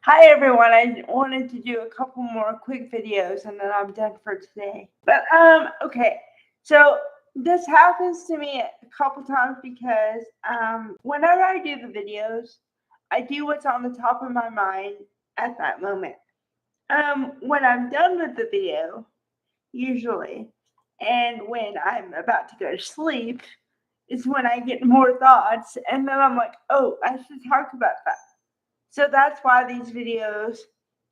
Hi everyone, I wanted to do a couple more quick videos and then I'm done for today. Okay. So this happens to me a couple times because whenever I do the videos, I do what's on the top of my mind at that moment. When I'm done with the video, usually, and when I'm about to go to sleep, is when I get more thoughts and then I'm like, oh, I should talk about that. So that's why these videos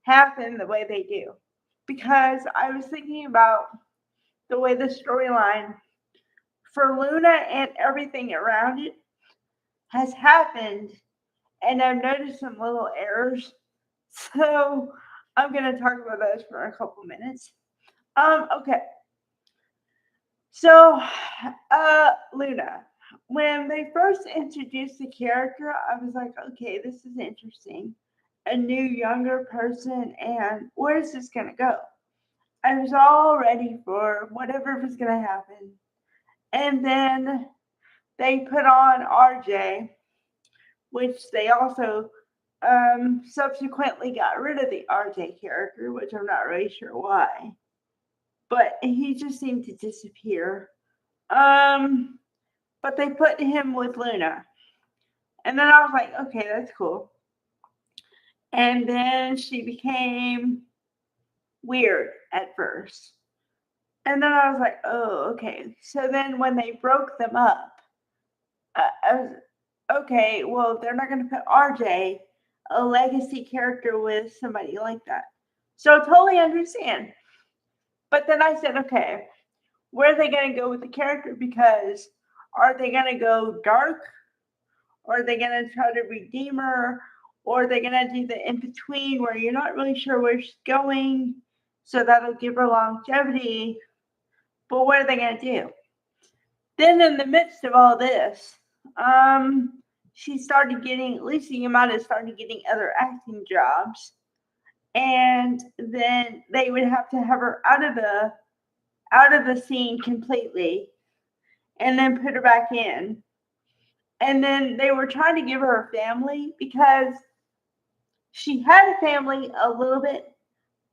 happen the way they do. Because I was thinking about the way the storyline for Luna and everything around it has happened, and I've noticed some little errors. So I'm going to talk about those for a couple minutes. Okay. So, Luna, when they first introduced the character, I was like, okay, this is interesting. A new, younger person, and where is this going to go? I was all ready for whatever was going to happen. And then they put on RJ, which they also subsequently got rid of the RJ character, which I'm not really sure why. But he just seemed to disappear. Um, but they put him with Luna. And then I was like, okay, that's cool. And then she became weird at first. And then I was like, oh, okay. So then when they broke them up, I was, okay, well, they're not going to put RJ, a legacy character, with somebody like that. So totally understand. But then I said, okay, where are they going to go with the character? Because are they going to go dark? Or are they going to try to redeem her? Or are they going to do the in between where you're not really sure where she's going? So that'll give her longevity. But what are they going to do? Then, in the midst of all this, she started getting, Lucy Yamada started getting other acting jobs. And then they would have to have her out of the scene completely and then put her back in. And then they were trying to give her a family because she had a family a little bit,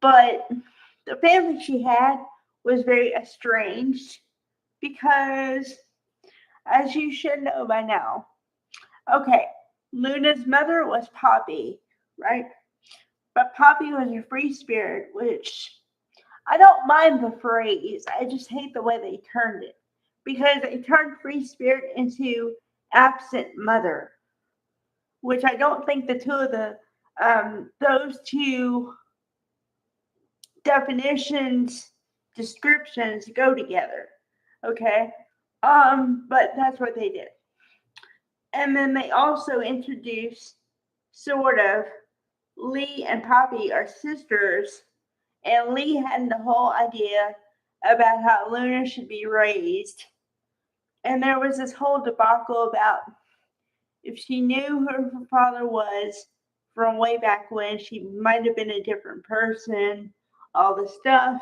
but the family she had was very estranged because, as you should know by now, okay, Luna's mother was Poppy, right? But Poppy was a free spirit, which I don't mind the phrase. I just hate the way they turned it because they turned free spirit into absent mother, which I don't think the two of those two definitions, descriptions go together. Okay. But that's what they did. And then they also introduced sort of Lee and Poppy are sisters, and Lee had the whole idea about how Luna should be raised. And there was this whole debacle about if she knew who her father was from way back when, she might have been a different person, all this stuff.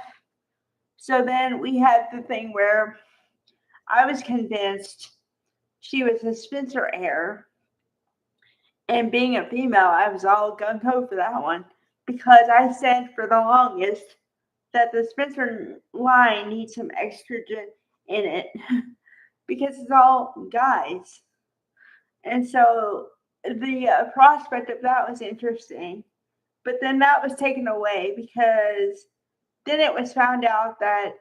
So then we had the thing where I was convinced she was a Spencer heir. And being a female, I was all gung ho for that one because I said for the longest that the Spencer line needs some estrogen in it because it's all guys. And so the prospect of that was interesting. But then that was taken away because then it was found out that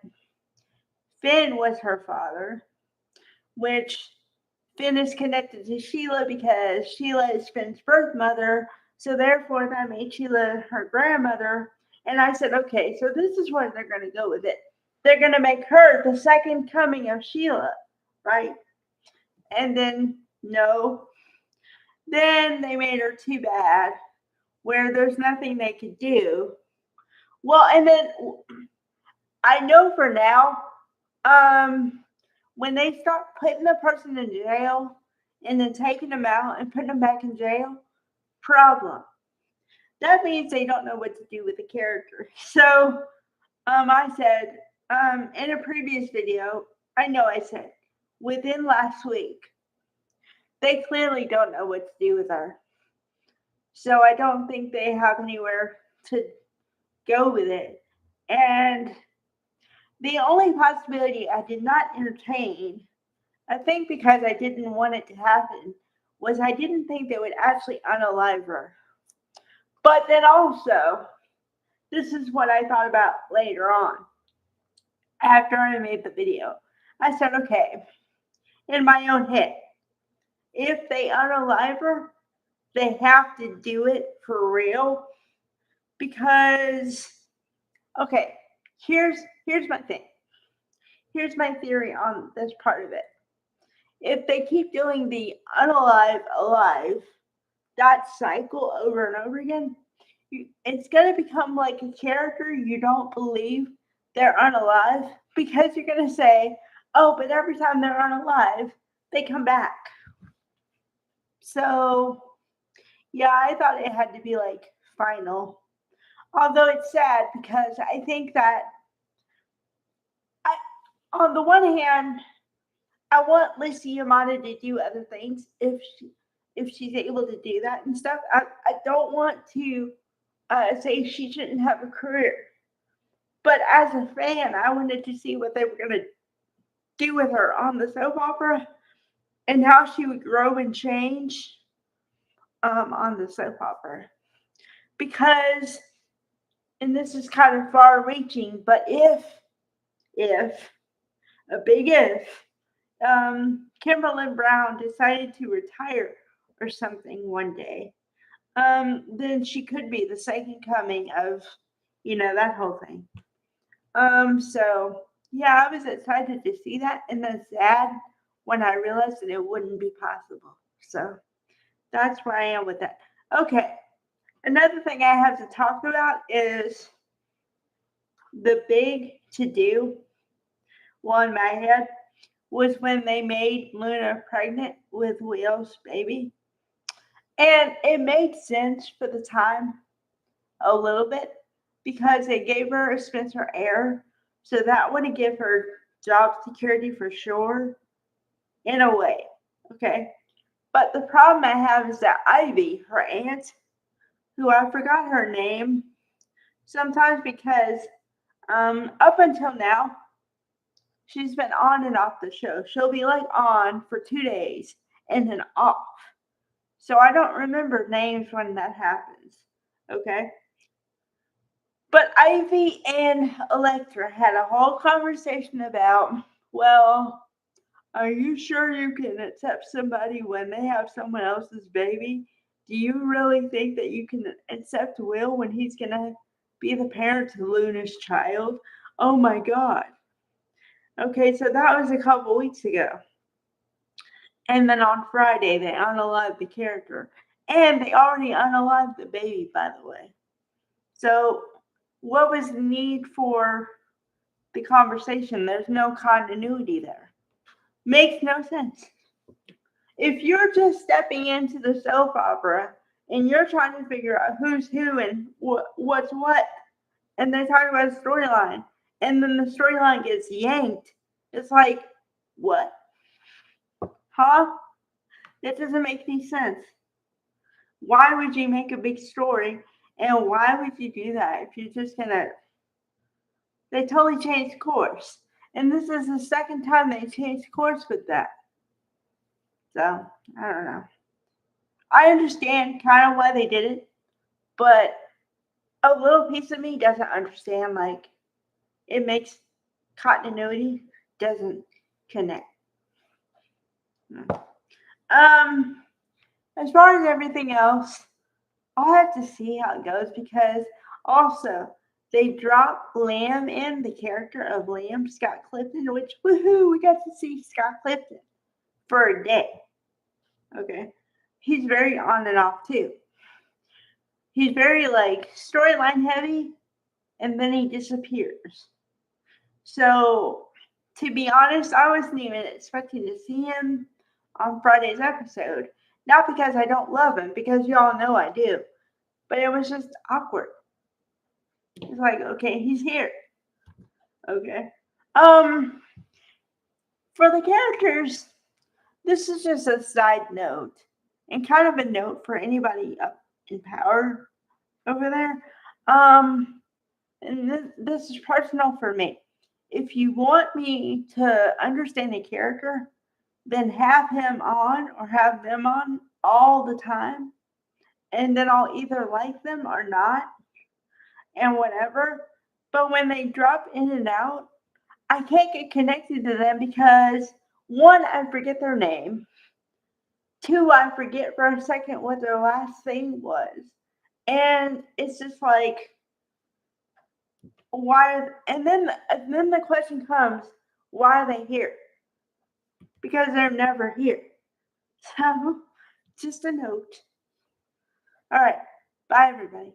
Finn was her father, which Finn is connected to Sheila because Sheila is Finn's birth mother. So therefore, that made Sheila her grandmother. And I said, okay, so this is where they're going to go with it. They're going to make her the second coming of Sheila, right? And then, no. Then they made her too bad, where there's nothing they could do. Well, and then I know for now, when they start putting the person in jail and then taking them out and putting them back in jail, problem. That means they don't know what to do with the character. So, I said, in a previous video, I said, within last week, they clearly don't know what to do with her. So I don't think they have anywhere to go with it. And the only possibility I did not entertain, I think because I didn't want it to happen, was I didn't think they would actually unalive her. But then also, this is what I thought about later on after I made the video. I said, okay, in my own head, if they unalive her, they have to do it for real because, okay, here's my thing. Here's my theory on this part of it. If they keep doing the unalive alive, that cycle over and over again, it's going to become like a character you don't believe they're unalive because you're going to say, oh, but every time they're unalive, they come back. So, yeah, I thought it had to be like final. Although it's sad because I think that on the one hand, I want Lissy Yamada to do other things if she's able to do that and stuff. I don't want to say she shouldn't have a career. But as a fan, I wanted to see what they were going to do with her on the soap opera and how she would grow and change on the soap opera. Because, and this is kind of far reaching, but if, a big if, Kimberly Brown decided to retire or something one day, then she could be the second coming of, that whole thing. So yeah, I was excited to see that and then sad when I realized that it wouldn't be possible. So that's where I am with that. Okay. Another thing I have to talk about is the big to-do in my head was when they made Luna pregnant with Will's baby. And it made sense for the time a little bit because they gave her a Spencer heir. So that would give her job security for sure, in a way. Okay. But the problem I have is that Ivy, her aunt, who I forgot her name, sometimes because up until now, she's been on and off the show. She'll be like on for 2 days and then off. So I don't remember names when that happens. Okay. But Ivy and Elektra had a whole conversation about, well, are you sure you can accept somebody when they have someone else's baby? Do you really think that you can accept Will when he's going to be the parent to Luna's child? Oh my God. Okay, so that was a couple weeks ago. And then on Friday, they unalived the character. And they already unalived the baby, by the way. So what was the need for the conversation? There's no continuity there. Makes no sense. If you're just stepping into the soap opera and you're trying to figure out who's who and what's what, and they talk about a storyline, and then the storyline gets yanked, it's like, what? Huh? That doesn't make any sense. Why would you make a big story, and why would you do that if you're just gonna... They totally changed course. And this is the second time they changed course with that. So, I don't know. I understand kind of why they did it, but a little piece of me doesn't understand. Like, it makes continuity doesn't connect. As far as everything else, I'll have to see how it goes because also they dropped Liam in, the character of Liam, Scott Clifton, which, woohoo, we got to see Scott Clifton for a day. Okay. He's very on and off too. He's very like storyline heavy and then he disappears. So to be honest, I wasn't even expecting to see him on Friday's episode. Not because I don't love him, because y'all know I do. But it was just awkward. It's like, okay, he's here. Okay. For the characters, this is just a side note and kind of a note for anybody empowered over there. And this is personal for me. If you want me to understand a character, then have him on or have them on all the time, and then I'll either like them or not, and whatever. But when they drop in and out, I can't get connected to them because one, I forget their name. Two, I forget for a second what their last thing was. And it's just like, why? And then the question comes, why are they here? Because they're never here. So, just a note. All right. Bye, everybody.